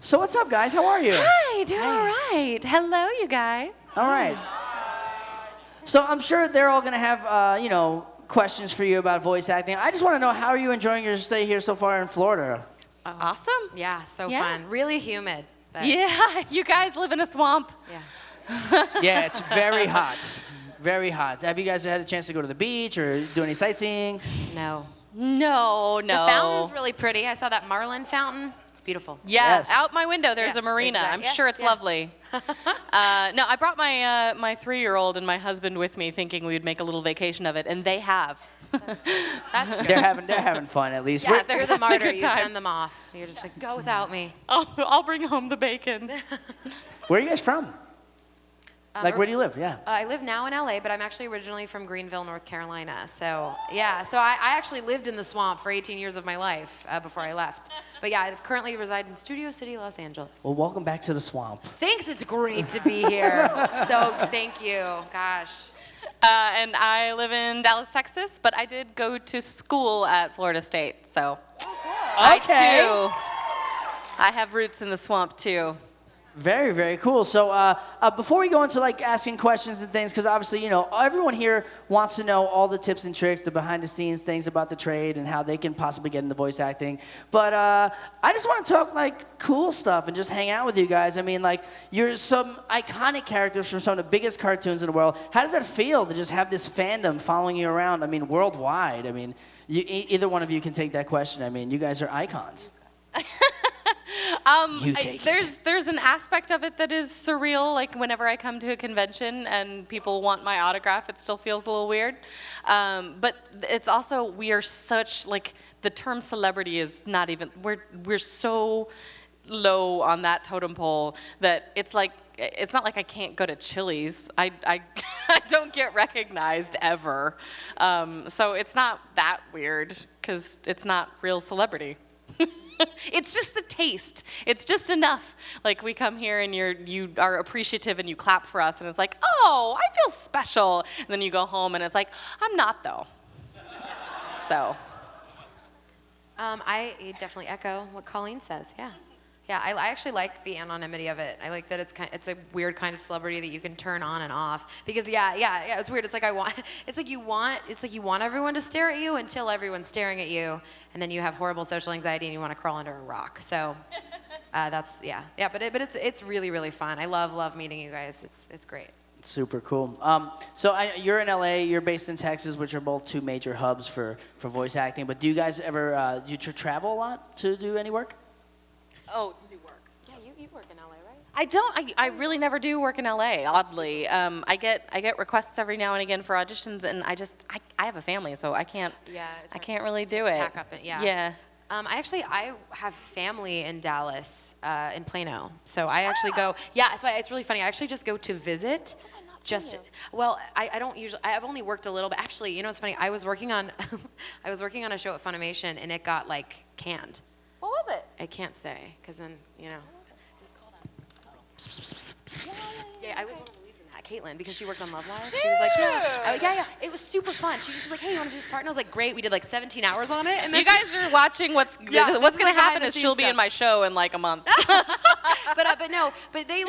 So what's up, guys? How are you? Hi, doing all right. Hello, you guys. All right. So I'm sure they're all going to have, questions for you about voice acting. I just want to know, how are you enjoying your stay here so far in Florida? Awesome. Yeah, so fun. Really humid. But Yeah, you guys live in a swamp. Yeah. Yeah, it's very hot. Very hot. Have you guys had a chance to go to the beach or do any sightseeing? No. No. The fountain's really pretty. I saw that Marlin fountain. It's beautiful. Yeah, Yes. out my window there's Yes, a marina. exactly. I'm sure it's Yes. lovely. No, I brought my 3-year-old and my husband with me, thinking we'd make a little vacation of it, and they have. That's good. They're having fun at least. Yeah, you're the martyr. good You time. send them off. You're just like, go without me. I'll bring home the bacon. Where are you guys from? Where do you live? Yeah. I live now in LA, but I'm actually originally from Greenville, North Carolina. So, yeah, I actually lived in the swamp for 18 years of my life before I left. But yeah, I currently reside in Studio City, Los Angeles. Well, welcome back to the swamp. Thanks, it's great to be here. So, thank you. Gosh. And I live in Dallas, Texas, but I did go to school at Florida State, so Okay. I have roots in the swamp too. Very, very cool. So before we go into asking questions and things, because obviously, everyone here wants to know all the tips and tricks, the behind the scenes things about the trade and how they can possibly get into voice acting. But I just want to talk cool stuff and just hang out with you guys. I mean, you're some iconic characters from some of the biggest cartoons in the world. How does that feel to just have this fandom following you around? I mean, worldwide. I mean, either one of you can take that question. I mean, you guys are icons. There's an aspect of it that is surreal. Like whenever I come to a convention and people want my autograph, it still feels a little weird. But it's also, we are such, the term celebrity is not even, we're so low on that totem pole that it's not like I can't go to Chili's. I don't get recognized ever. So it's not that weird because it's not real celebrity. It's just the taste. It's just enough. We come here and you are appreciative and you clap for us and it's like, oh, I feel special. And then you go home and it's like, I'm not though. So. I definitely echo what Colleen says. Yeah. Yeah, I actually like the anonymity of it. I like that it's a weird kind of celebrity that you can turn on and off. Because yeah, it's weird. It's like you want everyone to stare at you until everyone's staring at you, and then you have horrible social anxiety and you want to crawl under a rock. So but it's really, really fun. I love meeting you guys. It's great. Super cool. So you're in LA, you're based in Texas, which are both two major hubs for voice acting. But do you guys ever do you travel a lot to do any work? Oh, to do work. Yeah, you work in LA, right? I don't. I really never do work in LA. Oddly, I get requests every now and again for auditions, and I have a family, so I can't. Yeah, I can't really do it. Pack up and Yeah. I have family in Dallas, in Plano. So I actually go. Yeah, so it's really funny. I actually just go to visit. I don't usually. I've only worked a little bit. Actually, it's funny. I was working on a show at Funimation, and it got canned. What was it? I can't say, because then, It was called Yeah, I was one of the leads in that, Caitlin, because she worked on Love Live. She was like, yeah, it was super fun. She just was like, hey, you want to do this part? And I was like, great. We did 17 hours on it. And then You guys are watching what's going to happen is she'll be in my show in a month. But they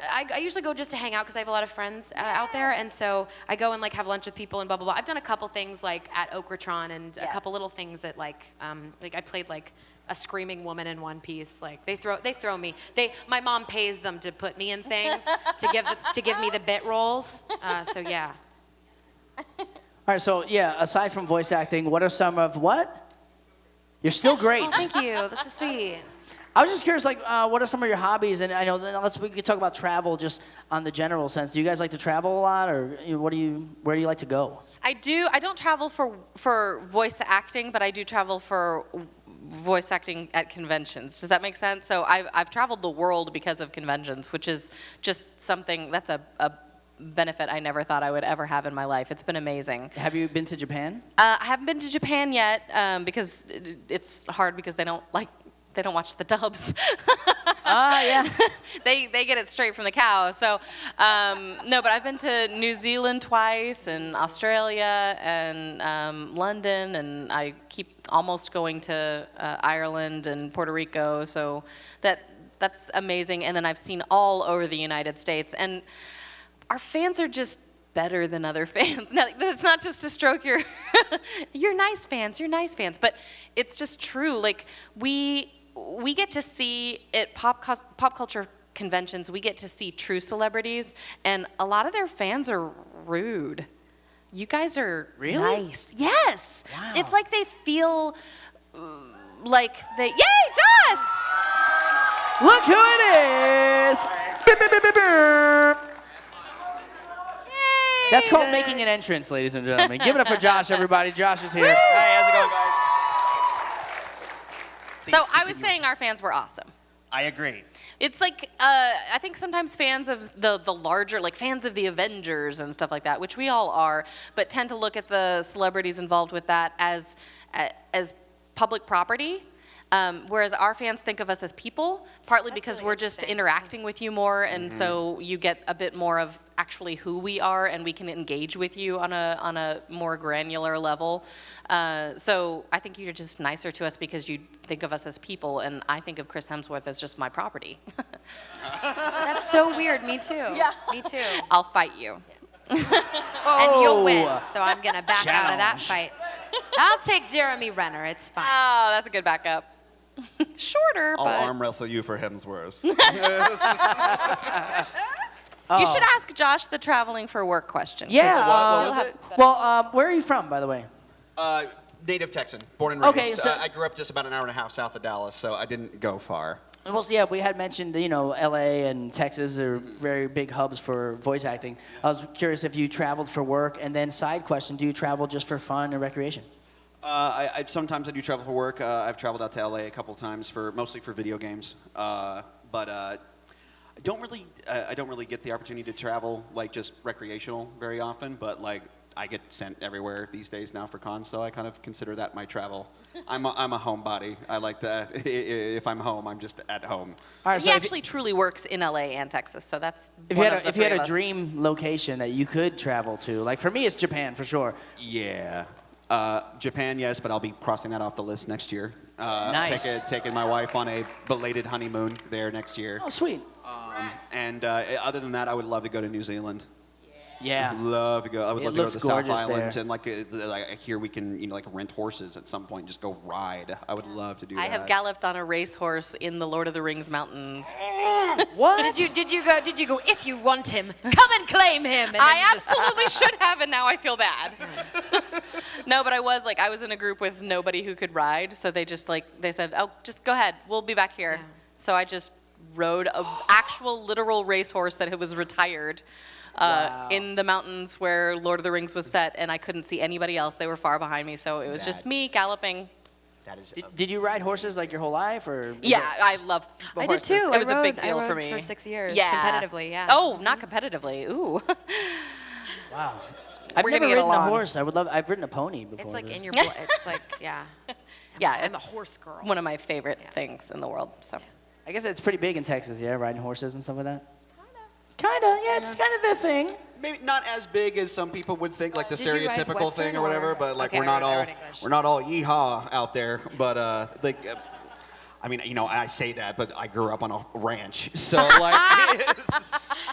I usually go just to hang out because I have a lot of friends out there, and so I go and have lunch with people and blah blah blah. I've done a couple things at Okratron and a couple little things that I played a screaming woman in One Piece. They throw me. My mom pays them to put me in things to give me the bit roles. So yeah. All right. So yeah, aside from voice acting, what are some of what? You're still great. Oh, thank you. That's so sweet. I was just curious, what are some of your hobbies? And I know we could talk about travel just on the general sense. Do you guys like to travel a lot, or where do you like to go? I do. I don't travel for voice acting, but I do travel for voice acting at conventions. Does that make sense? So I've traveled the world because of conventions, which is just something that's a benefit I never thought I would ever have in my life. It's been amazing. Have you been to Japan? I haven't been to Japan yet because it's hard because they don't watch the dubs. Yeah. They get it straight from the cow. So, no, but I've been to New Zealand twice, and Australia, and London, and I keep almost going to Ireland and Puerto Rico. So that that's amazing. And then I've seen all over the United States, and our fans are just better than other fans. Now, it's not just to stroke your, you're nice fans, but it's just true. Like, we get to see at pop culture conventions, we get to see true celebrities, and a lot of their fans are rude. You guys are nice. Yes. Wow. It's like they feel like they, yay, Josh! Look who it is! Beep, beep, beep, beep, beep. That's called making an entrance, ladies and gentlemen. Give it up for Josh, everybody. Josh is here. Hey, how's it going, guys? So I was saying our fans were awesome. I agree. It's like, I think sometimes fans of the larger, like fans of the Avengers and stuff like that, which we all are, but tend to look at the celebrities involved with that as public property. Whereas our fans think of us as people, partly because really we're just interacting with you more, and so you get a bit more of actually who we are, and we can engage with you on a more granular level. So I think you're just nicer to us because you think of us as people, and I think of Chris Hemsworth as just my property. That's so weird. Me too. Yeah. Me too. I'll fight you. And you'll win, so I'm going to back out of that Challenge. fight. I'll take Jeremy Renner. It's fine. Oh, that's a good backup. Shorter, I'll but arm wrestle you for Hemsworth. you should ask Josh the traveling for work question. Yeah. What was it? Well, where are you from, by the way? Native Texan, born and raised. Okay, so- I grew up just about an hour and a half south of Dallas, so I didn't go far. Well, yeah, we had mentioned, L.A. and Texas are very big hubs for voice acting. I was curious if you traveled for work, and then side question, do you travel just for fun and recreation? Sometimes I do travel for work. I've traveled out to LA a couple of times mostly for video games. But I don't really get the opportunity to travel like just recreational very often. But like I get sent everywhere these days now for cons, so I kind of consider that my travel. I'm a homebody. I like to. If I'm home, I'm just at home. All right, He so actually truly works in LA and Texas, so that's if you had a dream location that you could travel to, like for me, it's Japan for sure. Yeah. Japan, yes, but I'll be crossing that off the list next year. Nice. Taking my wife on a belated honeymoon there next year. Oh, sweet. And other than that, I would love to go to New Zealand. Yeah. I would love to go. I would It love to go looks to the South gorgeous Island there. and like here we can like rent horses at some point, and just go ride. I would love to do that. I have galloped on a racehorse in the Lord of the Rings mountains. What? Did you go? If you want him, come and claim him. And then I you just- absolutely should have, and now I feel bad. No, but I was in a group with nobody who could ride, so they said, "Oh, just go ahead. We'll be back here." Yeah. So I just rode an actual literal racehorse that was retired. In the mountains where Lord of the Rings was set, and I couldn't see anybody else. They were far behind me, so it was just me galloping. That is. Did you ride horses like your whole life, or? Yeah, I love I horses. did too. It was a big I deal rode for me. for 6 years. Yeah. Competitively, yeah. Oh, not competitively. Ooh. Wow. I've We're never gonna get ridden a along. horse. I've ridden a pony before. It's like but- in your blood. It's like, yeah. Yeah, I'm a it's horse girl. One of my favorite things in the world. So. I guess it's pretty big in Texas, yeah, riding horses and stuff like that. Kinda, yeah, it's kind of the thing. Maybe not as big as some people would think, like the Did you ride stereotypical Western thing or whatever. or- But like Okay, we're not I all rode English. yeehaw out there. But I mean, I say that, but I grew up on a ranch, so like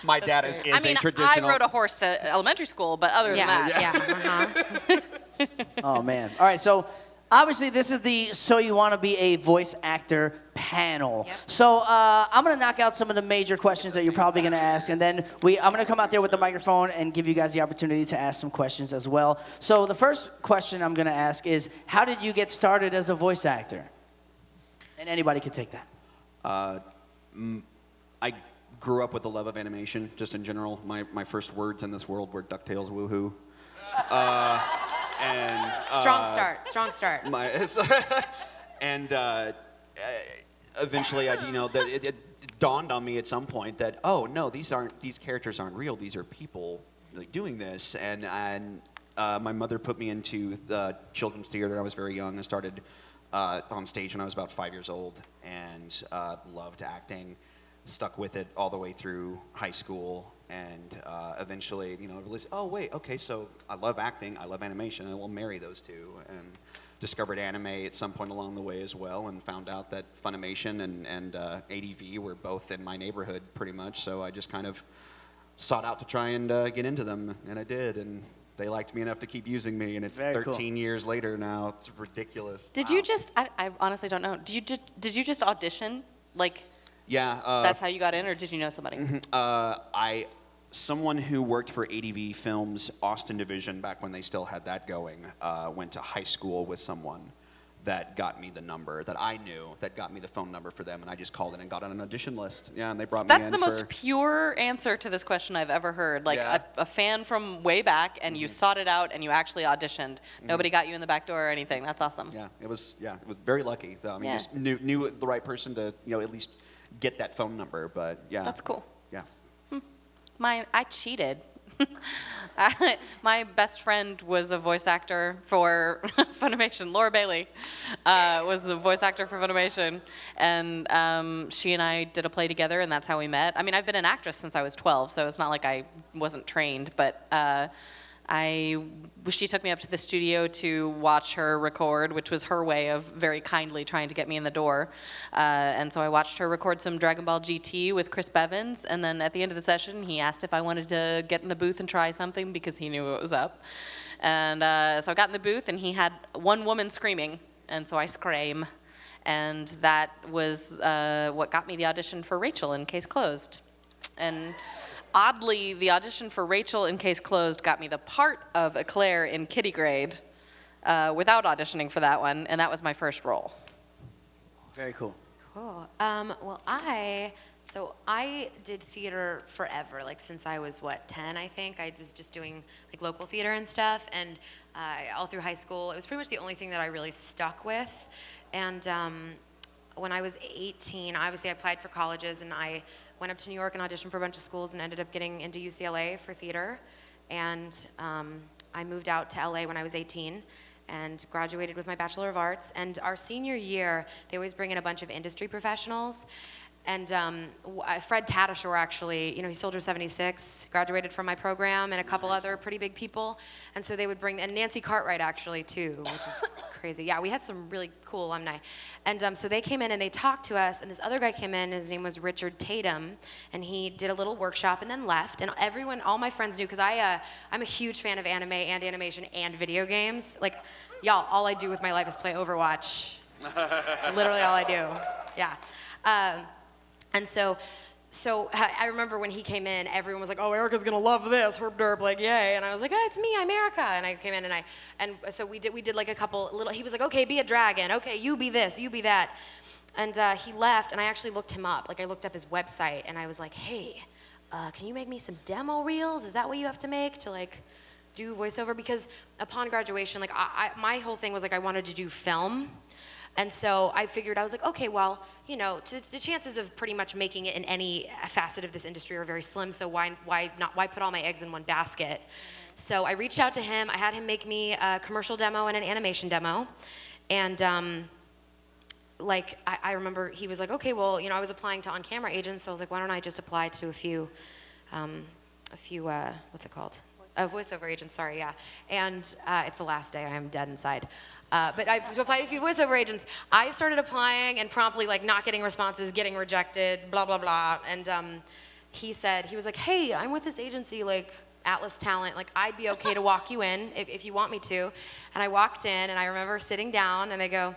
my dad is I mean, a traditional. I rode a horse to elementary school, but other than Yeah, that. yeah. Oh man. All right, so obviously this is the So You Want to Be a Voice Actor panel. Yep. So I'm gonna knock out some of the major questions that you're probably gonna ask, and then I'm gonna come out there with the microphone and give you guys the opportunity to ask some questions as well. So the first question I'm gonna ask is, how did you get started as a voice actor? And anybody could take that. I grew up with the love of animation, just in general. My first words in this world were DuckTales, woohoo. Strong start. Eventually, it dawned on me at some point that, oh no, these characters aren't real. These are people like doing this. And my mother put me into the children's theater. I was very young. I started on stage when I was about 5 years old, and loved acting. Stuck with it all the way through high school, and eventually, realized, oh wait, okay, so I love acting, I love animation, and we'll marry those two. And discovered anime at some point along the way as well, and found out that Funimation and ADV were both in my neighborhood pretty much. So I just kind of sought out to try and get into them, and I did. And they liked me enough to keep using me, and it's Very 13 years later now. It's ridiculous. Did you just? I honestly don't know. Did you just audition? Like, Yeah. that's how you got in, or did you know somebody? Someone who worked for ADV Films Austin division back when they still had that going, went to high school with someone that got me the number that I knew, that got me the phone number for them, and I just called in and got on an audition list. Yeah, and they brought me That's in the for... most pure answer to this question I've ever heard. Like Yeah. a fan from way back, and you sought it out, and you actually auditioned. Nobody got you in the back door or anything. That's awesome. Yeah, it was very lucky. Though. I mean, Yeah. just knew the right person to, at least get that phone number. But yeah, That's cool. Yeah, I cheated. My best friend was a voice actor for Funimation. Laura Bailey was a voice actor for Funimation, and she and I did a play together, and that's how we met. I mean, I've been an actress since I was 12, so it's not like I wasn't trained, but she took me up to the studio to watch her record, which was her way of very kindly trying to get me in the door. And so I watched her record some Dragon Ball GT with Chris Bevins, and then at the end of the session, he asked if I wanted to get in the booth and try something because he knew what was up. And so I got in the booth, and he had one woman screaming, and so I scream. And that was what got me the audition for Rachel in Case Closed. And oddly, the audition for Rachel in Case Closed got me the part of Eclair in Kitty Grade without auditioning for that one, and that was my first role. Very cool. Cool. Well, I did theater forever, like since I was 10, I think. I was just doing like local theater and stuff, and all through high school, it was pretty much the only thing that I really stuck with. And when I was 18, obviously I applied for colleges, and I went up to New York and auditioned for a bunch of schools and ended up getting into UCLA for theater. And I moved out to LA when I was 18 and graduated with my Bachelor of Arts. And our senior year, they always bring in a bunch of industry professionals. And Fred Tatasciore, actually, he Soldier 76, graduated from my program, and a couple other pretty big people. And so they would bring, and Nancy Cartwright, actually, too, which is crazy. Yeah, we had some really cool alumni. And so they came in and they talked to us, and this other guy came in, his name was Richard Tatum, and he did a little workshop and then left. And everyone, all my friends knew, because I'm a huge fan of anime and animation and video games. Like, y'all, all I do with my life is play Overwatch. Literally all I do. Yeah. And so I remember when he came in, everyone was like, "Oh, Erica's gonna love this, herb derp, like yay!" And I was like, "Hey, it's me, I'm Erica." And I came in and so we did like a couple little. He was like, "Okay, be a dragon. Okay, you be this, you be that." And he left, and I actually looked him up. Like I looked up his website, and I was like, "Hey, can you make me some demo reels? Is that what you have to make to like do voiceover?" Because upon graduation, like my whole thing was like I wanted to do film. And so I figured, I was like, okay, well, the chances of pretty much making it in any facet of this industry are very slim, so why put all my eggs in one basket? So I reached out to him. I had him make me a commercial demo and an animation demo. And I remember he was like, okay, well, I was applying to on-camera agents, so I was like, why don't I just apply to a few what's it called? Voiceover agents, sorry, yeah. And it's the last day, I am dead inside. But I applied to a few voiceover agents. I started applying and promptly not getting responses, getting rejected, blah, blah, blah. And he was like, hey, I'm with this agency, Atlas Talent, I'd be okay to walk you in if you want me to. And I walked in, and I remember sitting down, and they go,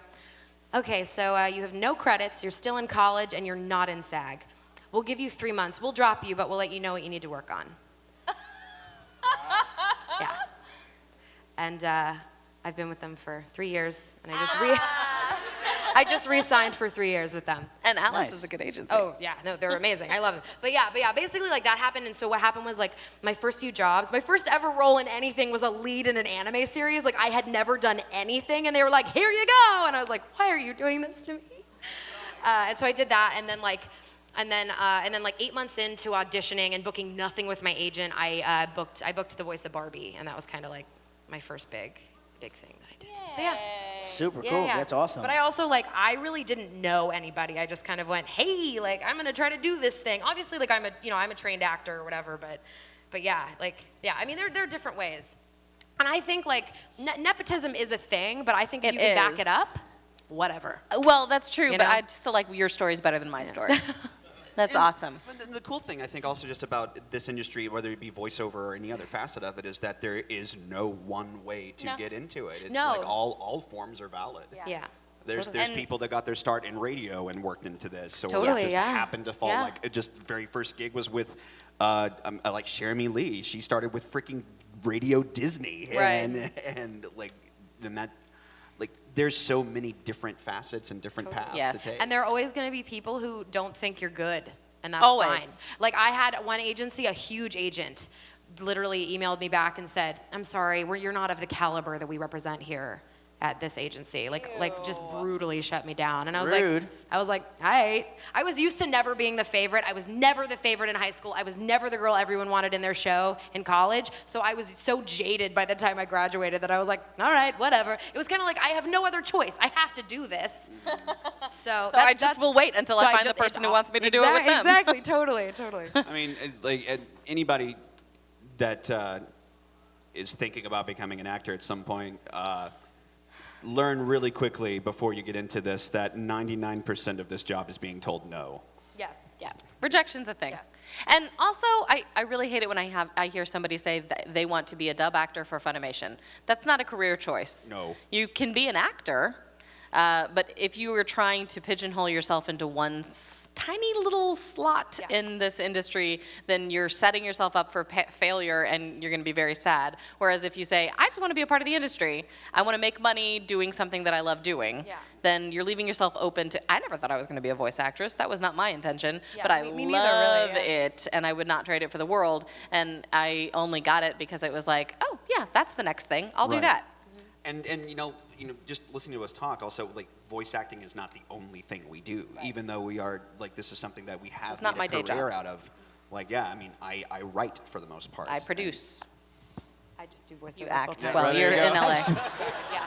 okay, so you have no credits, you're still in college, and you're not in SAG. We'll give you 3 months. We'll drop you, but we'll let you know what you need to work on. Yeah. And I've been with them for 3 years, and I just re-signed for 3 years with them. And Atlas Nice. is a good agency. Oh yeah, no, they're amazing. I love them. But yeah, basically that happened. And so what happened was my first few jobs, my first ever role in anything was a lead in an anime series. I had never done anything, and they were like, here you go, and I was like, why are you doing this to me? And so I did that, and then 8 months into auditioning and booking nothing with my agent, I booked the voice of Barbie, and that was kind of my first big thing that I did. So yeah. Super Yeah, cool. yeah. That's awesome. But I also I really didn't know anybody. I just kind of went, hey, I'm gonna try to do this thing. Obviously, I'm a trained actor or whatever, but yeah, I mean there are different ways. And I think like nepotism is a thing, but I think if It you can back is. it up, whatever. Well, that's true, You but know? I still like your story's better than my story. That's awesome. But the cool thing, I think, also just about this industry, whether it be voiceover or any other facet of it, is that there is no one way to get into it. It's No. like all forms are valid. Yeah. There's And- people that got their start in radio and worked into this, or Totally, just yeah. happened to fall. Yeah. Like, just very first gig was with like Jeremy Lee. She started with freaking Radio Disney, Right. and like then that. Like, there's so many different facets and different paths Yes. to take. And there are always going to be people who don't think you're good, and that's Always. fine. Like I had one agency, a huge agent, literally emailed me back and said, "I'm sorry, you're not of the caliber that we represent here at this agency." Like just brutally shut me down. And I was Rude. like, all right. I was used to never being the favorite. I was never the favorite in high school. I was never the girl everyone wanted in their show in college. So I was so jaded by the time I graduated that I was like, all right, whatever. It was kind of like, I have no other choice. I have to do this. So I just will wait until I find the person who wants me to do it with them. Exactly, totally. I mean, anybody that is thinking about becoming an actor at some point, learn really quickly before you get into this that 99% of this job is being told no. Yes. Yeah, rejection's a thing. Yes. And also, I really hate it when I hear somebody say that they want to be a dub actor for Funimation. That's not a career choice. No. You can be an actor, but if you were trying to pigeonhole yourself into one tiny little slot in this industry, then you're setting yourself up for failure, and you're going to be very sad. Whereas if you say, I just want to be a part of the industry, I want to make money doing something that I love doing, then you're leaving yourself open to, I never thought I was going to be a voice actress. That was not my intention, but I me neither, love really, it, and I would not trade it for the world. And I only got it because it was like, oh, yeah, that's the next thing. I'll do Right. that. And you know, just listening to us talk, also, like, voice acting is not the only thing we do. Even though we are, like, this is something that we have It's not made my a day career job. out of. Like, yeah, I mean, I write for the most part. I produce. I just do voiceover. You full act. time. Well, you're in LA. Yeah.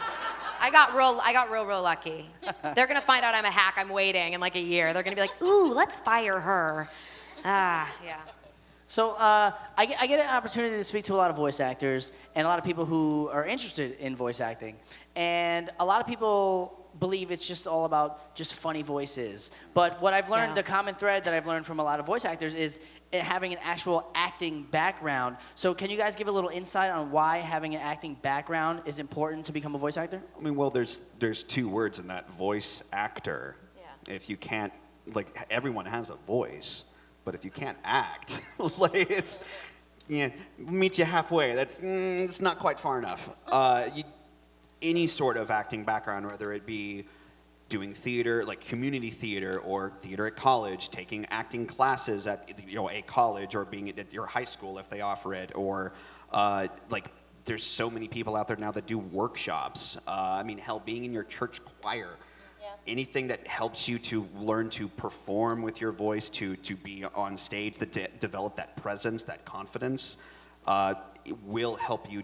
I got real lucky. They're gonna find out I'm a hack. I'm waiting in like a year. They're gonna be like, ooh, let's fire her. Yeah. So I get an opportunity to speak to a lot of voice actors and a lot of people who are interested in voice acting. And a lot of people believe it's just all about just funny voices. But what I've learned, the common thread that I've learned from a lot of voice actors is having an actual acting background. So can you guys give a little insight on why having an acting background is important to become a voice actor? I mean, well, there's two words in that, voice actor. Yeah. If you can't, like, everyone has a voice, but if you can't act, like, it's, meet you halfway. That's it's not quite far enough. Any sort of acting background, whether it be doing theater, like community theater, or theater at college, taking acting classes at a college, or being at your high school if they offer it, or like, there's so many people out there now that do workshops. I mean, hell, being in your church choir. Anything that helps you to learn to perform with your voice, to be on stage, that develop that presence, that confidence, it will help you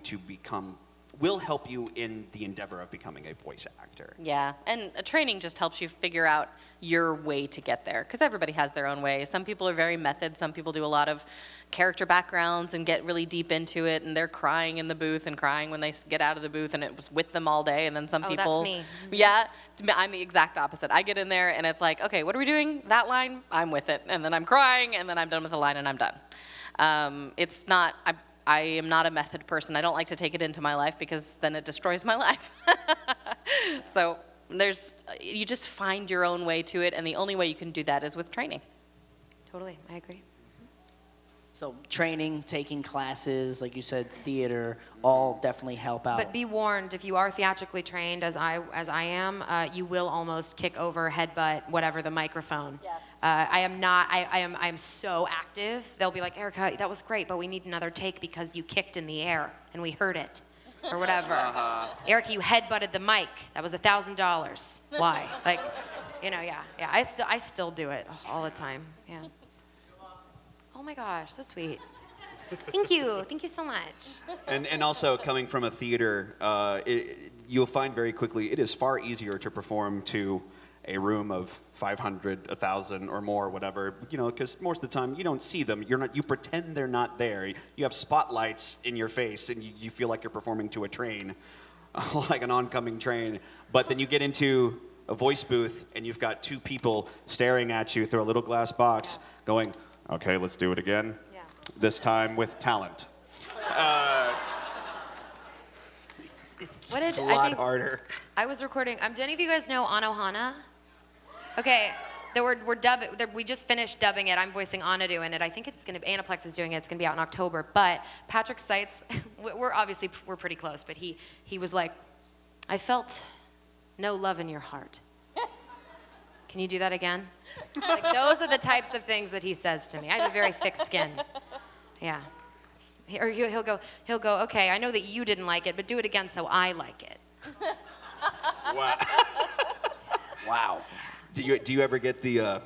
in the endeavor of becoming a voice actor. Yeah, and training just helps you figure out your way to get there, because everybody has their own way. Some people are very method, some people do a lot of character backgrounds and get really deep into it, and they're crying in the booth and crying when they get out of the booth, and it was with them all day. And then some people... That's me. Yeah, I'm the exact opposite. I get in there and it's like, okay, what are we doing? That line, I'm with it. And then I'm crying, and then I'm done with the line, and I'm done. It's not... I am not a method person. I don't like to take it into my life, because then it destroys my life. So you just find your own way to it, and the only way you can do that is with training. Totally, I agree. So training, taking classes, like you said, theater, all definitely help out. But be warned, if you are theatrically trained, as I am, you will almost kick over, headbutt, whatever, the microphone. Yeah. I am so active. They'll be like, Erica, that was great, but we need another take because you kicked in the air and we heard it, or whatever. Erica, you headbutted the mic. That was $1,000. Why? Like, yeah. I still do it all the time. Yeah. Oh my gosh, so sweet. Thank you so much. And also, coming from a theater, you'll find very quickly it is far easier to perform to a room of 500, 1,000, or more, whatever, because most of the time you don't see them. You pretend they're not there. You have spotlights in your face, and you feel like you're performing to a train, like an oncoming train. But then you get into a voice booth, and you've got two people staring at you through a little glass box, going, "Okay, let's do it again. Yeah. This time with talent." What did A I lot think? harder. I was recording. Do any of you guys know Anohana? Okay, we're dubbing. We just finished dubbing it. I'm voicing Anadu in it. I think it's gonna. Aniplex is doing it. It's gonna be out in October. But Patrick Seitz, we're pretty close. But he was like, "I felt no love in your heart." Can you do that again? Like, those are the types of things that he says to me. I have a very thick skin. Yeah. Or he'll go, "Okay, I know that you didn't like it, but do it again so I like it." Wow. Wow. Do you ever get the,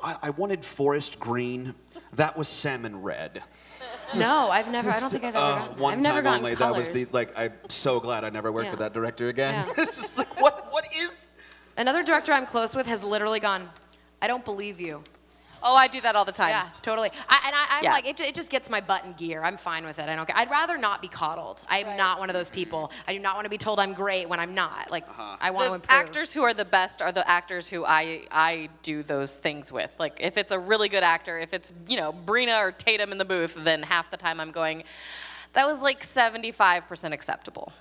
I wanted forest green, that was salmon red. No, I don't think I've ever gotten that. One I've never time gotten only, colors. that was I'm so glad I never worked Yeah. with that director again. Yeah. It's just like, what is? Another director I'm close with has literally gone, "I don't believe you." Oh, I do that all the time. Yeah, totally. I'm Yeah. like, it just gets my butt in gear. I'm fine with it. I don't care. I'd rather not be coddled. I'm not one of those people. I do not want to be told I'm great when I'm not. Like, I want to The improve. actors who are the best are the actors who I do those things with. Like, if it's a really good actor, if it's, Brina or Tatum in the booth, then half the time I'm going, that was like 75% acceptable.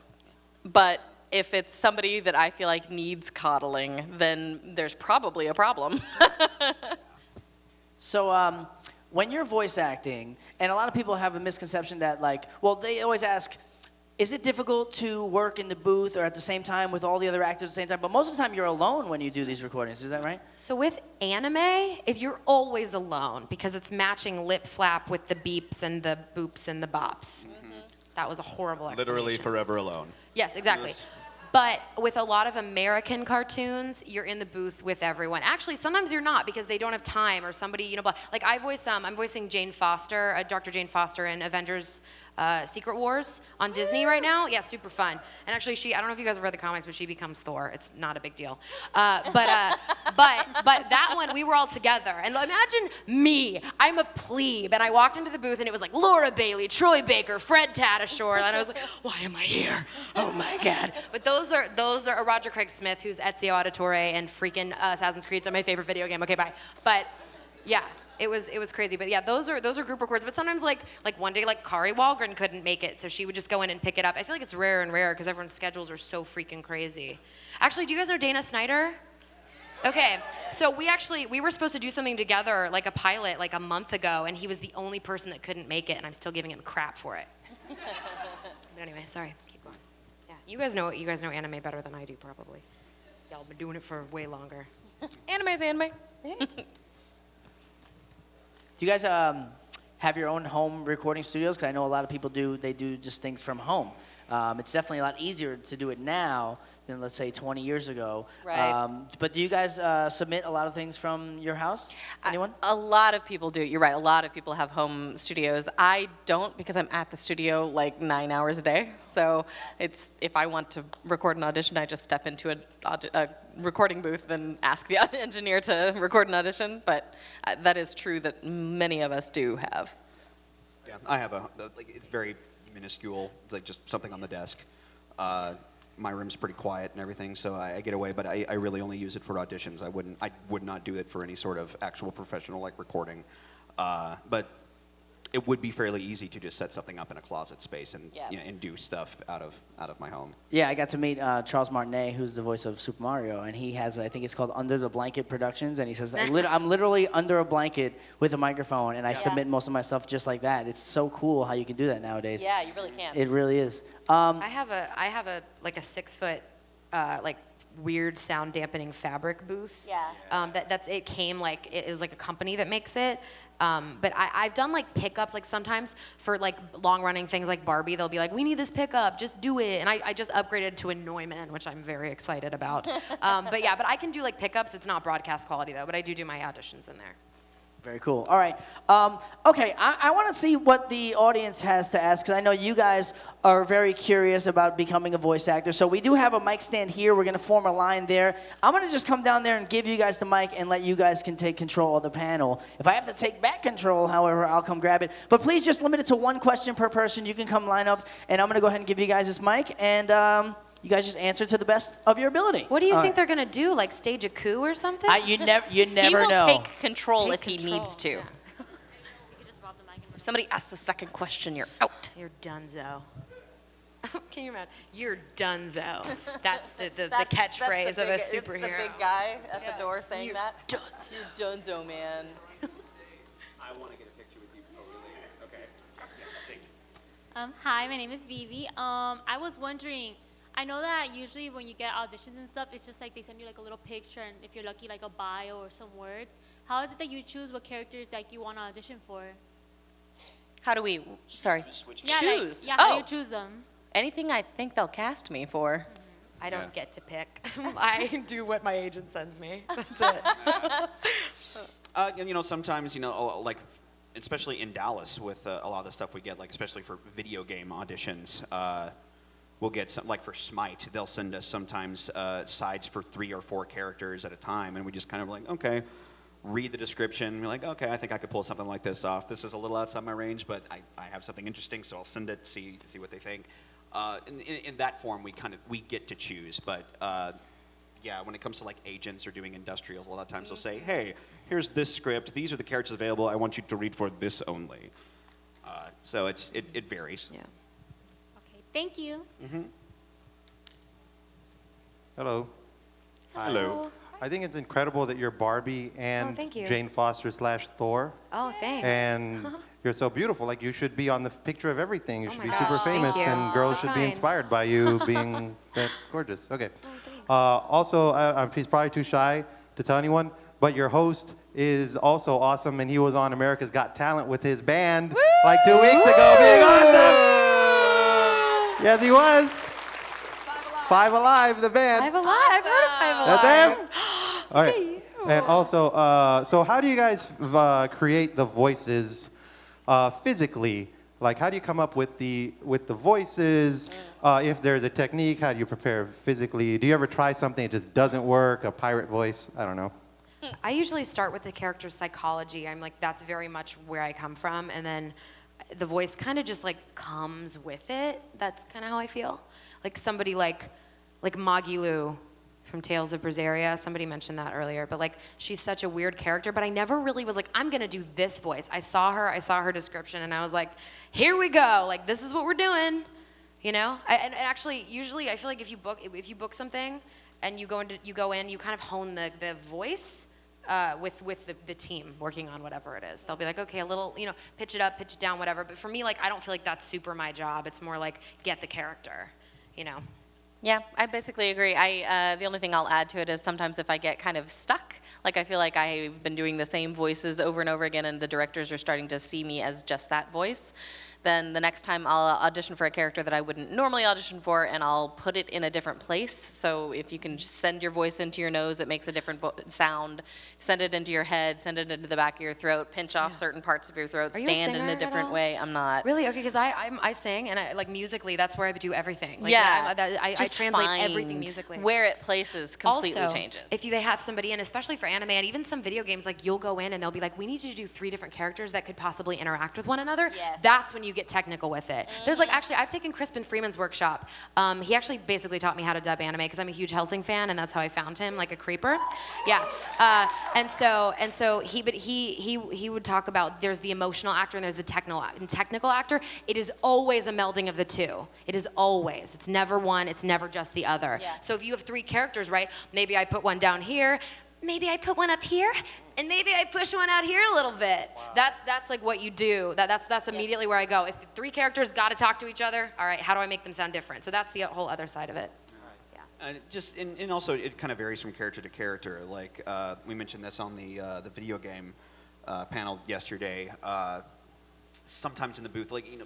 But if it's somebody that I feel like needs coddling, then there's probably a problem. So when you're voice acting, and a lot of people have a misconception that they always ask, is it difficult to work in the booth or at the same time with all the other actors at the same time? But most of the time you're alone when you do these recordings, is that right? So with anime, you're always alone because it's matching lip flap with the beeps and the boops and the bops. That was a horrible explanation. Literally forever alone. Yes, exactly. But with a lot of American cartoons, you're in the booth with everyone. Actually, sometimes you're not because they don't have time or somebody, like I'm voicing Jane Foster, Dr. Jane Foster in Avengers Secret Wars on Disney right now. Yeah, super fun. And actually, I don't know if you guys have read the comics, but she becomes Thor. It's not a big deal. But that one, we were all together. And imagine me. I'm a plebe, and I walked into the booth, and it was like Laura Bailey, Troy Baker, Fred Tatasciore, and I was like, why am I here? Oh my God. But those are Roger Craig Smith, who's Ezio Auditore and freaking Assassin's Creed. It's my favorite video game. Okay, bye. But yeah. It was crazy, but yeah, those are group records. But sometimes like one day Kari Wahlgren couldn't make it, so she would just go in and pick it up. I feel like it's rarer and rarer because everyone's schedules are so freaking crazy. Actually, do you guys know Dana Snyder? Okay, so we were supposed to do something together, like a pilot, like a month ago, and he was the only person that couldn't make it, and I'm still giving him crap for it. But anyway, sorry, keep going. Yeah, you guys know anime better than I do, probably. Y'all been doing it for way longer. Anime's anime. Do you guys have your own home recording studios? Because I know a lot of people do just things from home. It's definitely a lot easier to do it now than, let's say, 20 years ago. Right. But do you guys submit a lot of things from your house? Anyone? A lot of people do. You're right. A lot of people have home studios. I don't because I'm at the studio like 9 hours a day. So if I want to record an audition, I just step into a recording booth and ask the engineer to record an audition. But that is true that many of us do have. Yeah, I have it's very minuscule, like just something on the desk. My room's pretty quiet and everything, so I get away, but I really only use it for auditions. I would not do it for any sort of actual professional recording. But it would be fairly easy to just set something up in a closet space and and do stuff out of my home. Yeah, I got to meet Charles Martinet, who's the voice of Super Mario, and he has, I think it's called Under the Blanket Productions, and he says, I'm literally under a blanket with a microphone, and I submit most of my stuff just like that. It's so cool how you can do that nowadays. Yeah, you really can. It really is. I have a 6 foot weird sound dampening fabric booth. Yeah. It came it was like a company that makes it. But I've done pickups sometimes for long running things like Barbie. They'll be like, we need this pickup, just do it. And I just upgraded to a Neumann, which I'm very excited about. But I can do pickups. It's not broadcast quality though, but I do my auditions in there. Very cool. All right. Okay, I want to see what the audience has to ask, because I know you guys are very curious about becoming a voice actor. So we do have a mic stand here. We're going to form a line there. I'm going to just come down there and give you guys the mic and let you guys can take control of the panel. If I have to take back control, however, I'll come grab it. But please just limit it to one question per person. You can come line up, and I'm going to go ahead and give you guys this mic, and you guys just answer to the best of your ability. What do you think they're gonna do? Like stage a coup or something? You never He will know. take control Take if he control, needs to. yeah. If somebody asks the second question, you're out. You're donezo. Can you imagine? You're donezo. That's the catchphrase of a superhero. It's the big guy at the door saying You that. Dunzo. You dunzo, man. I want to get a picture with you later. Okay. Yeah, thank you. Hi, my name is Vivi. I was wondering, I know that usually when you get auditions and stuff, it's just like they send you like a little picture, and if you're lucky, like a bio or some words. How is it that you choose what characters like you want to audition for? How do we, sorry, Yeah, choose? How do Oh, you choose them? anything I think they'll cast me for. I don't get to pick. I do what my agent sends me. That's it. You know, sometimes, you know, like, especially in Dallas with a lot of the stuff we get, like especially for video game auditions, we'll get some, like for Smite, they'll send us sometimes sides for 3 or 4 characters at a time, and we just kind of like, okay, read the description, we're like, okay, I think I could pull something like this off. This is a little outside my range, but I have something interesting, so I'll send it, see what they think. In that form, we get to choose, but yeah, when it comes to like agents or doing industrials, a lot of times they'll say, hey, here's this script, these are the characters available, I want you to read for this only. So it varies. Yeah. Okay, thank you. Hello. Hello. I think it's incredible that you're Barbie and thank you. Jane Foster / Thor. Oh, thanks. And you're so beautiful. Like, you should be on the picture of everything. You Oh should my be gosh, super thank famous, you. and girls So should be kind. inspired by you being that gorgeous. Okay. thanks. Also, he's probably too shy to tell anyone, but your host is also awesome, and he was on America's Got Talent with his band like 2 weeks ago, being awesome. Yes, he was. Five Alive, the band. Five Alive. I've heard of Five Alive. That's him. All right. And also, so how do you guys create the voices physically? Like, how do you come up with the voices? If there's a technique, how do you prepare physically? Do you ever try something that just doesn't work? A pirate voice? I don't know. I usually start with the character's psychology. I'm like, that's very much where I come from, and then the voice kind of just like comes with it. That's kind of how I feel. Like somebody like Magilu from Tales of Berseria. Somebody mentioned that earlier, but like she's such a weird character, but I never really was like, I'm gonna do this voice. I saw her description, and I was like, here we go. Like, this is what we're doing, you know? And actually, usually I feel like if you book something and you go in, you kind of hone the voice with the team working on whatever it is. They'll be like, okay, a little, you know, pitch it up, pitch it down, whatever. But for me, like, I don't feel like that's super my job. It's more like get the character, you know? Yeah, I basically agree. The only thing I'll add to it is sometimes if I get kind of stuck, like I feel like I've been doing the same voices over and over again, and the directors are starting to see me as just that voice, then the next time I'll audition for a character that I wouldn't normally audition for, and I'll put it in a different place. So if you can just send your voice into your nose, it makes a different sound. Send it into your head, send it into the back of your throat, pinch off certain parts of your throat, Are you a stand in singer a at different all? way. I'm not. Really? Okay, because I sing, and I, like musically, that's where I do everything. Like, Yeah. I Just translate find everything musically. Where it places completely Also, changes. if they have somebody in, especially for anime and even some video games, like you'll go in and they'll be like, we need you to do 3 different characters that could possibly interact with one another. Yes. That's when you get technical with it. There's like, actually, I've taken Crispin Freeman's workshop. He actually basically taught me how to dub anime because I'm a huge Hellsing fan, and that's how I found him, like a creeper. Yeah. And so he would talk about there's the emotional actor and there's the technical actor. It is always a melding of the two. It is always. It's never one. It's never just the other. Yeah. So if you have 3 characters, right? Maybe I put one down here. Maybe I put one up here, and maybe I push one out here a little bit. Wow. That's like what you do. That's immediately where I go. If 3 characters got to talk to each other, all right, how do I make them sound different? So that's the whole other side of it. Yeah. And also it kind of varies from character to character. Like we mentioned this on the video game panel yesterday. Sometimes in the booth, like, you know,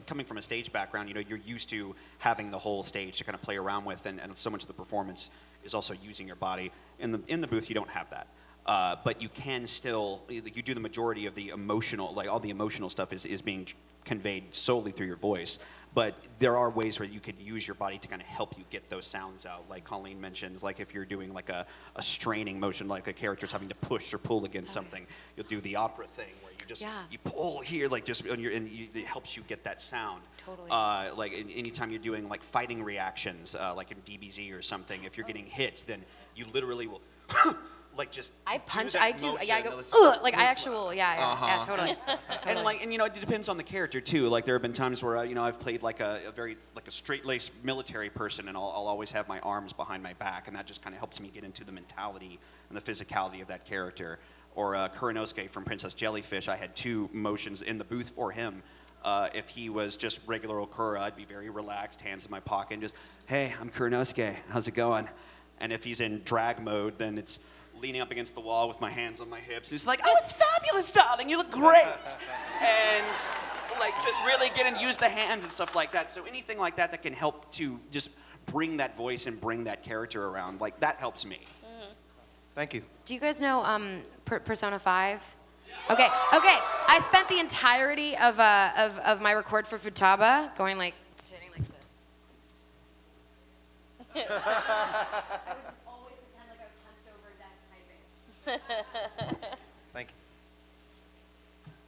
coming from a stage background, you know, you're used to having the whole stage to kind of play around with, and so much of the performance is also using your body. In the booth, you don't have that. but you can still, you do the majority of the emotional, like all the emotional stuff is being conveyed solely through your voice. But there are ways where you could use your body to kind of help you get those sounds out. Like Colleen mentions, like if you're doing like a straining motion, like a character's having to push or pull against something, you'll do the opera thing where you just, you pull here, like just, and it helps you get that sound. Totally. Like anytime you're doing like fighting reactions, like in DBZ or something, if you're getting hit, then you literally will like just I punch. do that I do. motion, Yeah, I go. and it's- Ugh, like I actual. Yeah, totally. And you know, it depends on the character too. Like there have been times where you know, I've played like a very like a straight-laced military person, and I'll always have my arms behind my back, and that just kind of helps me get into the mentality and the physicality of that character. Or Kuranosuke from Princess Jellyfish, I had 2 motions in the booth for him. If he was just regular Okura, I'd be very relaxed, hands in my pocket, and just, hey, I'm Kuranosuke, how's it going? And if he's in drag mode, then it's leaning up against the wall with my hands on my hips. He's like, oh, it's fabulous, darling, you look great. And like just really get and use the hands and stuff like that. So anything like that that can help to just bring that voice and bring that character around, like that helps me. Thank you. Do you guys know Persona 5? Okay. I spent the entirety of my record for Futaba going like sitting like this. I would just always pretend like I was hunched over a desk typing. Thank you.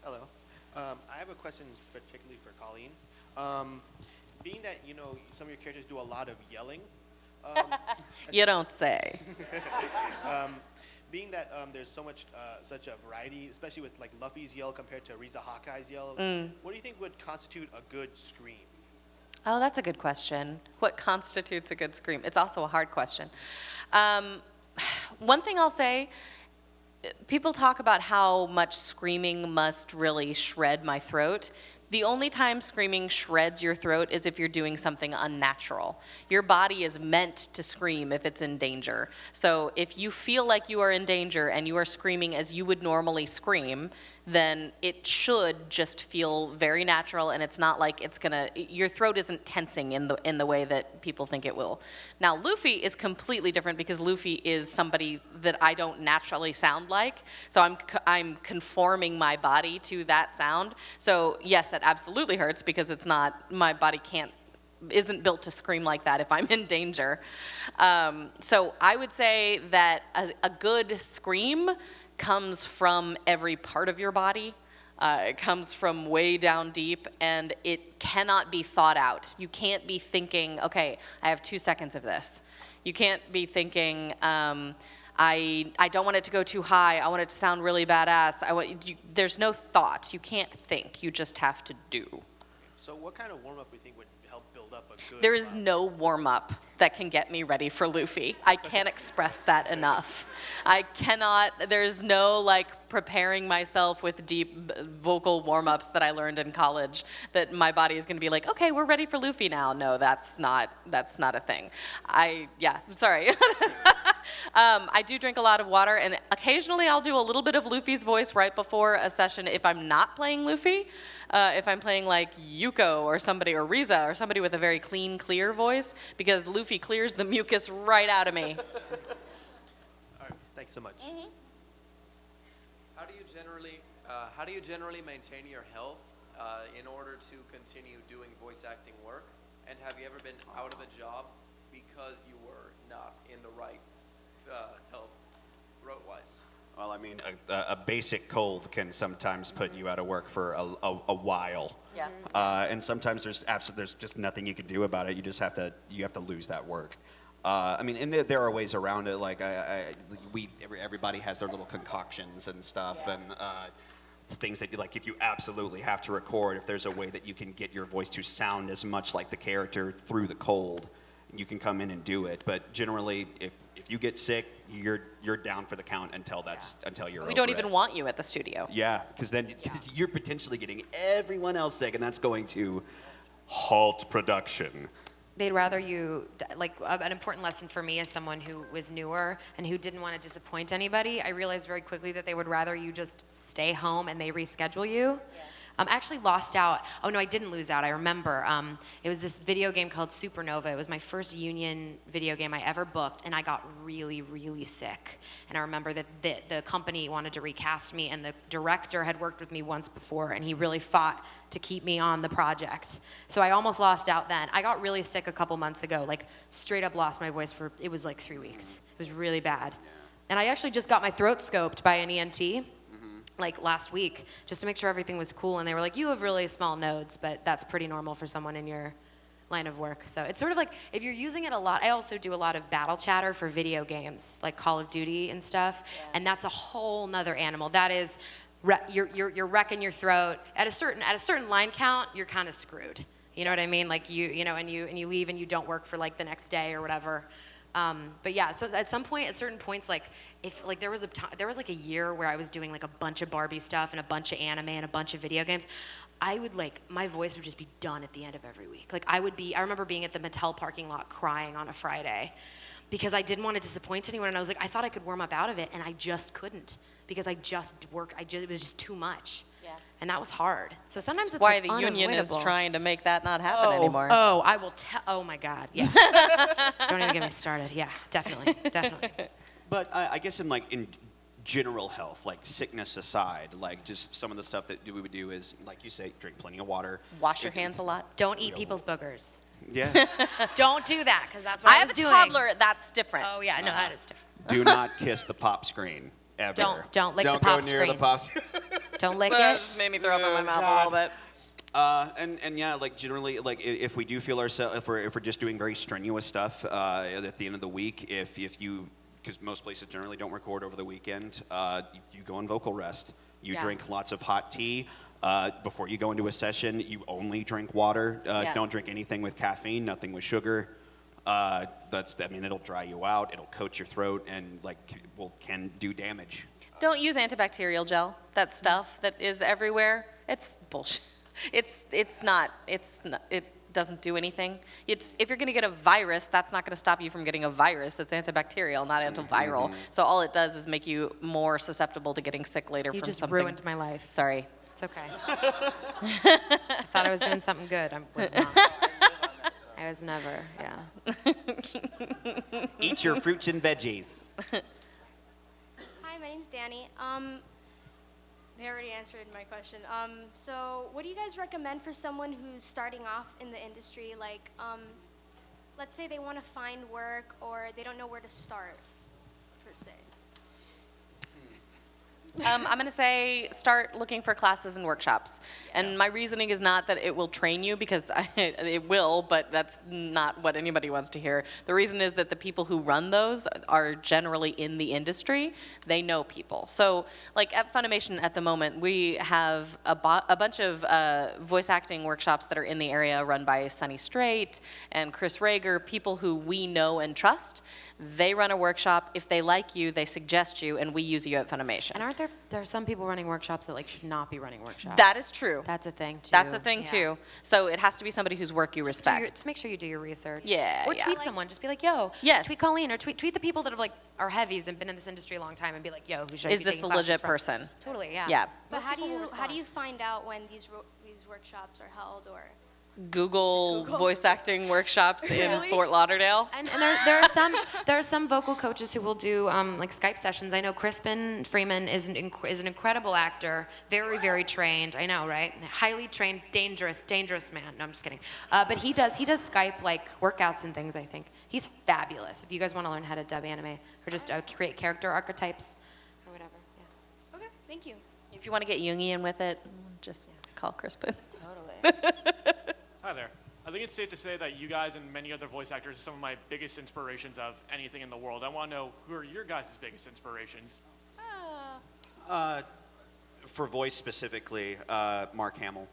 Hello. I have a question particularly for Colleen. Being that, you know, some of your characters do a lot of yelling. You don't say. Being that there's such a variety, especially with like Luffy's yell compared to Riza Hawkeye's yell, what do you think would constitute a good scream? Oh, that's a good question. What constitutes a good scream? It's also a hard question. One thing I'll say, people talk about how much screaming must really shred my throat. The only time screaming shreds your throat is if you're doing something unnatural. Your body is meant to scream if it's in danger. So if you feel like you are in danger and you are screaming as you would normally scream, then it should just feel very natural, and it's not like it's gonna, your throat isn't tensing in the way that people think it will. Now, Luffy is completely different because Luffy is somebody that I don't naturally sound like, so I'm conforming my body to that sound. So yes, that absolutely hurts because it's not, my body isn't built to scream like that if I'm in danger. So I would say that a good scream comes from every part of your body. It comes from way down deep, and it cannot be thought out. You can't be thinking, okay, I have 2 seconds of this. You can't be thinking, I don't want it to go too high. I want it to sound really badass. There's no thought. You can't think. You just have to do. So what kind of warm-up do you think would help build up a good... There is no warm-up that can get me ready for Luffy. I can't express that enough. I cannot, there's no like preparing myself with deep vocal warm-ups that I learned in college that my body is gonna be like, okay, we're ready for Luffy now. No, that's not a thing. Sorry. I do drink a lot of water, and occasionally I'll do a little bit of Luffy's voice right before a session if I'm not playing Luffy. If I'm playing like Yuko or somebody, or Riza, or somebody with a very clean, clear voice, because Luffy clears the mucus right out of me. All right, thanks so much. Mm-hmm. How do you generally maintain your health in order to continue doing voice acting work? And have you ever been out of a job because you were not in the right health throat-wise? Well, I mean, a basic cold can sometimes put you out of work for a while. Yeah. And sometimes there's just nothing you can do about it. You just have to lose that work. I mean, and there are ways around it. Like everybody has their little concoctions and stuff, and things that like if you absolutely have to record, if there's a way that you can get your voice to sound as much like the character through the cold, you can come in and do it. But generally, if you get sick, you're down for the count until you're over We don't it. even want you at the studio. Yeah, because you're potentially getting everyone else sick, and that's going to halt production. They'd rather you, like an important lesson for me as someone who was newer and who didn't want to disappoint anybody, I realized very quickly that they would rather you just stay home and they reschedule you. I actually lost out. Oh no, I didn't lose out. I remember. It was this video game called Supernova. It was my first union video game I ever booked, and I got really, really sick. And I remember that the company wanted to recast me, and the director had worked with me once before, and he really fought to keep me on the project. So I almost lost out then. I got really sick a couple months ago, like straight up lost my voice for, it was like 3 weeks. It was really bad. And I actually just got my throat scoped by an ENT like last week, just to make sure everything was cool. And they were like, you have really small nodes, but that's pretty normal for someone in your line of work. So it's sort of like, if you're using it a lot, I also do a lot of battle chatter for video games, like Call of Duty and stuff. Yeah. And that's a whole nother animal. That is, you're wrecking your throat. At a certain line count, you're kind of screwed. You know what I mean? Like you know, and you leave and you don't work for like the next day or whatever. But yeah, so at some point, at certain points, like if like there was like a year where I was doing like a bunch of Barbie stuff and a bunch of anime and a bunch of video games, I would like, my voice would just be done at the end of every week. Like I remember being at the Mattel parking lot crying on a Friday because I didn't want to disappoint anyone, and I was like, I thought I could warm up out of it, and I just couldn't because it was just too much. Yeah. And that was hard. So sometimes it's why like the union is unavoidable. trying to make that not happen anymore. Oh, I will tell. Oh my God, yeah. Don't even get me started. Yeah, definitely. But I guess in general health, like sickness aside, like just some of the stuff that we would do is, like you say, drink plenty of water. Wash your hands a lot. Don't eat people's boogers. Yeah. Don't do that, because that's what I was doing. I have a toddler. That's different. Oh yeah, no, that is different. Do not kiss the pop screen ever. Don't lick the pop screen. Don't go near the pop screen. Don't lick That it. made me throw up in my mouth a little bit. And yeah, like generally, like if we do feel ourselves, if we're just doing very strenuous stuff at the end of the week, if you, because most places generally don't record over the weekend, you go on vocal rest. You drink lots of hot tea. Before you go into a session, you only drink water. Don't drink anything with caffeine, nothing with sugar. It'll dry you out. It'll coat your throat and can do damage. Don't use antibacterial gel. That stuff that is everywhere. It's bullshit. It doesn't do anything. If you're going to get a virus, that's not going to stop you from getting a virus. It's antibacterial, not antiviral. So all it does is make you more susceptible to getting sick later from something. You just ruined my life. Sorry. It's okay. I thought I was doing something good. I was not. I was never, yeah. Eat your fruits and veggies. Hi, my name's Danny. They already answered my question. So what do you guys recommend for someone who's starting off in the industry? Like, let's say they want to find work or they don't know where to start, per se. I'm going to say start looking for classes and workshops. Yeah. And my reasoning is not that it will train you, because it will, but that's not what anybody wants to hear. The reason is that the people who run those are generally in the industry. They know people. So like at Funimation at the moment, we have a bunch of voice acting workshops that are in the area run by Sunny Straight and Chris Rager, people who we know and trust. They run a workshop. If they like you, they suggest you, and we use you at Funimation. And aren't there are some people running workshops that like should not be running workshops? That is true. That's a thing too. That's a thing too. So it has to be somebody whose work you respect. Just make sure you do your research. Yeah. Or tweet someone. Just be like, yo. Yes. Tweet Colleen, or tweet the people that have are heavies and been in this industry a long time, and be like, yo, who should I Is be this taking the legit classes from? person? Totally. Yeah. Yeah. But Most how do people will you respond. find out when these workshops are held, or? Google voice acting workshops in Fort Lauderdale. And there are some vocal coaches who will do like Skype sessions. I know Crispin Freeman is an incredible actor, very, very trained. I know, right? Highly trained, dangerous man. No, I'm just kidding. But he does Skype like workouts and things. I think he's fabulous. If you guys want to learn how to dub anime or just create character archetypes or whatever. Yeah. Okay, thank you. If you want to get Jungian with it, just call Crispin. Totally. Hi there. I think it's safe to say that you guys and many other voice actors are some of my biggest inspirations of anything in the world. I want to know, who are your guys' biggest inspirations? For voice specifically, Mark Hamill.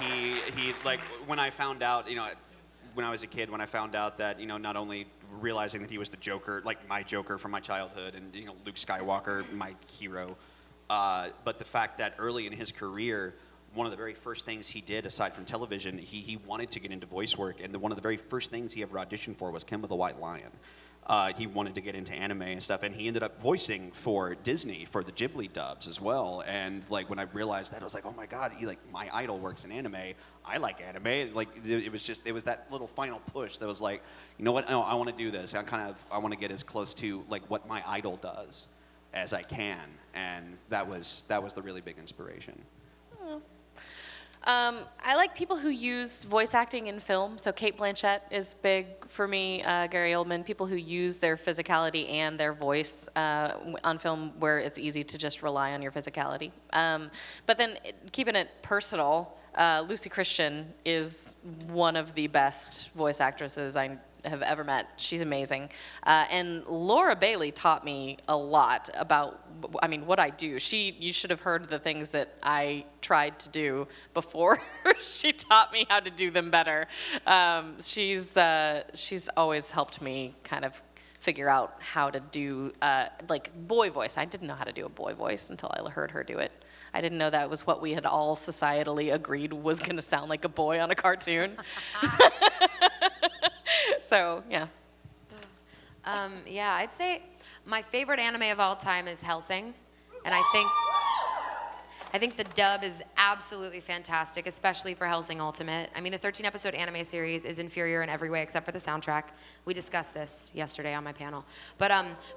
He like, when I found out, when I was a kid, when I found out that, not only realizing that he was the Joker, like my Joker from my childhood, and Luke Skywalker, my hero, but the fact that early in his career, one of the very first things he did, aside from television, he wanted to get into voice work, and one of the very first things he ever auditioned for was Kim of the White Lion. he wanted to get into anime and stuff, and he ended up voicing for Disney for the Ghibli dubs as well. And like when I realized that, I was like, oh my god, my idol works in anime. I like anime. Like it was that little final push that was like, you know what? No, I want to do this. I want to get as close to like what my idol does as I can, and that was the really big inspiration. I like people who use voice acting in film. So Cate Blanchett is big for me, Gary Oldman, people who use their physicality and their voice on film where it's easy to just rely on your physicality. But then keeping it personal, Lucy Christian is one of the best voice actresses I have ever met. She's amazing. And Laura Bailey taught me a lot about, what I do. You should have heard the things that I tried to do before she taught me how to do them better. She's always helped me kind of figure out how to do boy voice. I didn't know how to do a boy voice until I heard her do it. I didn't know that was what we had all societally agreed was going to sound like a boy on a cartoon. So, yeah. Yeah, I'd say my favorite anime of all time is Hellsing. And I think the dub is absolutely fantastic, especially for Hellsing Ultimate. I mean, the 13-episode anime series is inferior in every way except for the soundtrack. We discussed this yesterday on my panel. But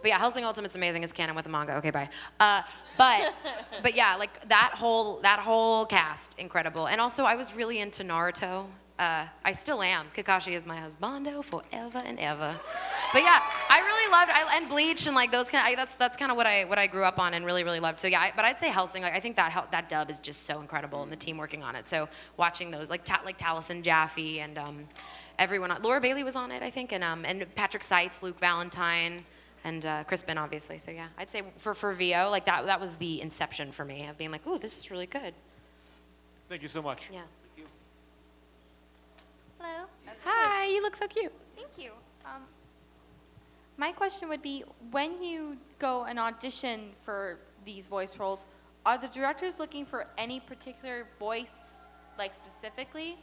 yeah, Hellsing Ultimate's amazing. It's canon with the manga. Okay, bye. But yeah, like that whole cast, incredible. And also, I was really into Naruto. I still am. Kakashi is my husbando forever and ever. But yeah, I really loved and Bleach and like those kind. That's kind of what I grew up on and really loved. So yeah, but I'd say Hellsing. Like I think that dub is just so incredible and the team working on it. So watching those like Taliesin Jaffe and everyone. Laura Bailey was on it, I think, and Patrick Seitz, Luke Valentine, and Crispin obviously. So yeah, I'd say for VO like that was the inception for me of being like, ooh, this is really good. Thank you so much. Yeah. Hello. Hi, you look so cute. Thank you. My question would be, when you go and audition for these voice roles, are the directors looking for any particular voice, like specifically,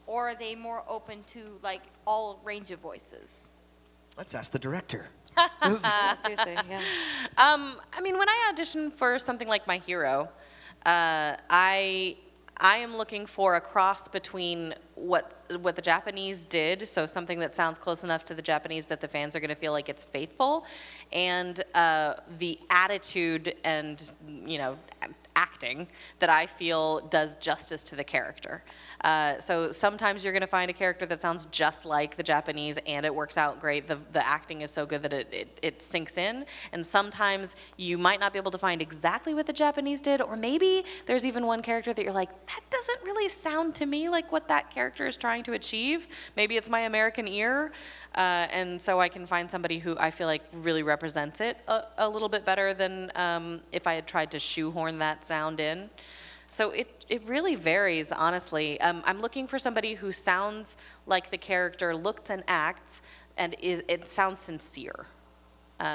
or are they more open to like all range of voices? Let's ask the director. Seriously, yeah. When I audition for something like My Hero, I am looking for a cross between what the Japanese did, so something that sounds close enough to the Japanese that the fans are going to feel like it's faithful, and the attitude and acting that I feel does justice to the character. So sometimes you're going to find a character that sounds just like the Japanese and it works out great. The acting is so good that it sinks in. And sometimes you might not be able to find exactly what the Japanese did, or maybe there's even one character that you're like, that doesn't really sound to me like what that character is trying to achieve. Maybe it's my American ear. And so I can find somebody who I feel like really represents it a little bit better than if I had tried to shoehorn that sound in. So it really varies, honestly. I'm looking for somebody who sounds like the character looks and acts, and it sounds sincere.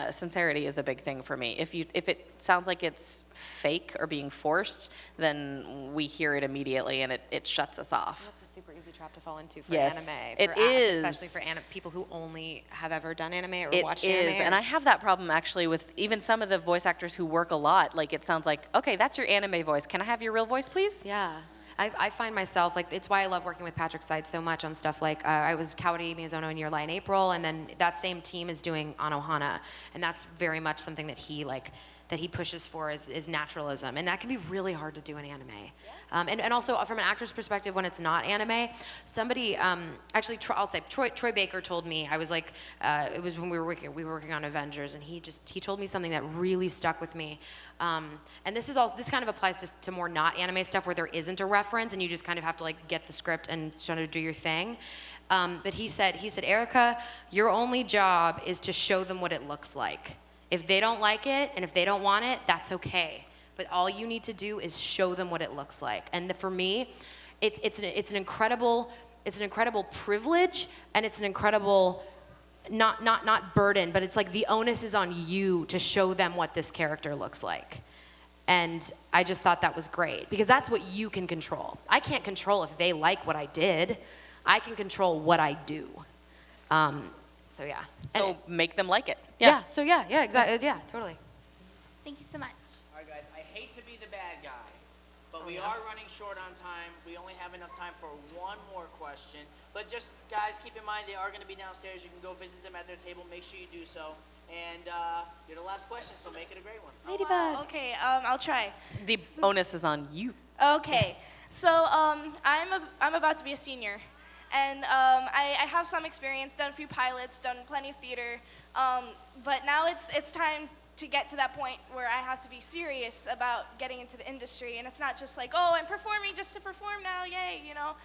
Sincerity is a big thing for me. If it sounds like it's fake or being forced, then we hear it immediately and it shuts us off. That's a super easy trap to fall into for yes, anime. It is. Especially for people who only have ever done anime or watched anime. It is, and I have that problem actually with even some of the voice actors who work a lot. Like it sounds like, okay, that's your anime voice. Can I have your real voice, please? Yeah. I find myself, like, it's why I love working with Patrick Seitz so much on stuff like, I was Kaori Miyazono in Your Lie in April, and then that same team is doing Anohana, and that's very much something that he pushes for is naturalism, and that can be really hard to do in anime. And also from an actor's perspective, when it's not anime, somebody, actually, I'll say, Troy Baker told me, I was like, it was when we were working on Avengers, and he told me something that really stuck with me. And this kind of applies to more not anime stuff where there isn't a reference, and you just kind of have to like get the script and sort of do your thing. But he said, Erica, your only job is to show them what it looks like. If they don't like it, and if they don't want it, that's okay. But all you need to do is show them what it looks like. And for me, it's an incredible privilege, and it's an incredible not burden, but it's like the onus is on you to show them what this character looks like. And I just thought that was great because that's what you can control. I can't control if they like what I did. I can control what I do. So yeah. So make them like it. Yeah. So yeah, exactly. Yeah, totally. Thank you so much. All right, guys, I hate to be the bad guy, but we are running short on time. We only have enough time for one more question. But just, guys, keep in mind they are going to be downstairs. You can go visit them at their table. Make sure you do so. And you're the last question, so make it a great one. Ladybug. Okay, I'll try. The onus is on you. Okay, so I'm about to be a senior, and I have some experience, done a few pilots, done plenty of theater, but now it's time to get to that point where I have to be serious about getting into the industry, and it's not just like, oh, I'm performing just to perform now, yay, you know.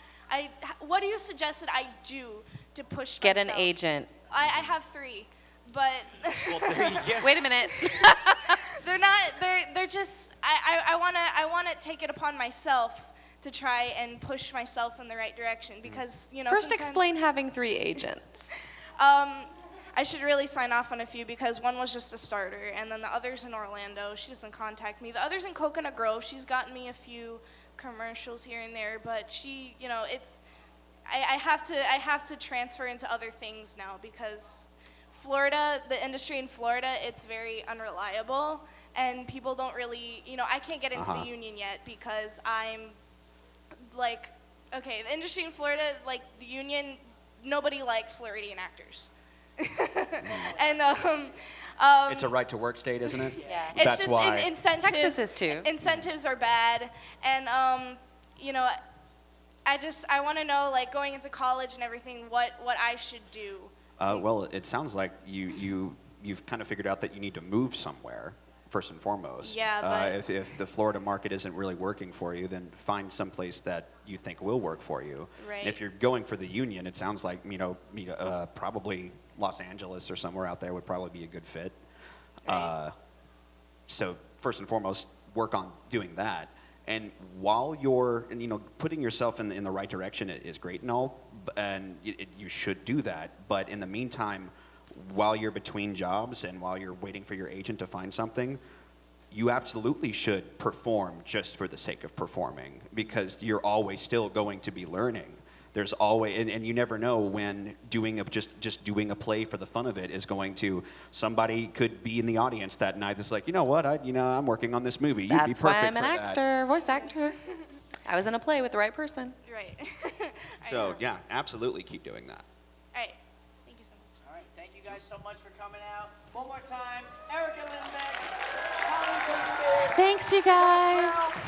What do you suggest that I do to push Get myself? an agent. I have 3, but Wait a minute. they're not. They're just. I wanna take it upon myself to try and push myself in the right direction because First, sometimes- explain having 3 agents. I should really sign off on a few because one was just a starter, and then the other's in Orlando. She doesn't contact me. The other's in Coconut Grove. She's gotten me a few commercials here and there, but she, it's. I have to transfer into other things now because Florida, the industry in Florida, it's very unreliable, and people don't really, I can't get into the union yet because I'm like, okay, the industry in Florida, like the union, nobody likes Floridian actors. And It's a right to work state, isn't it? Yeah. it's That's just why. incentives. Texas is too. Incentives are bad, and I want to know, like, going into college and everything, what I should do. Well, it sounds like you've kind of figured out that you need to move somewhere, first and foremost. Yeah, but- If the Florida market isn't really working for you, then find someplace that you think will work for you. Right. And if you're going for the union, it sounds like, probably Los Angeles or somewhere out there would probably be a good fit. Right. So first and foremost, work on doing that. And while you're, putting yourself in the right direction is great and all, and you should do that. But in the meantime, while you're between jobs and while you're waiting for your agent to find something, you absolutely should perform just for the sake of performing because you're always still going to be learning. There's always, and you never know when just doing a play for the fun of it is going to, somebody could be in the audience that night that's like, you know what, I'm working on this movie. You'd be That's perfect why I'm an for that. actor, voice actor. I was in a play with the right person. Right. So yeah, absolutely keep doing that. All right. Thank you so much. All right, thank you guys so much for coming out. One more time, Erica Lindbeck, Colleen Clinkenbeard. Thanks, you guys.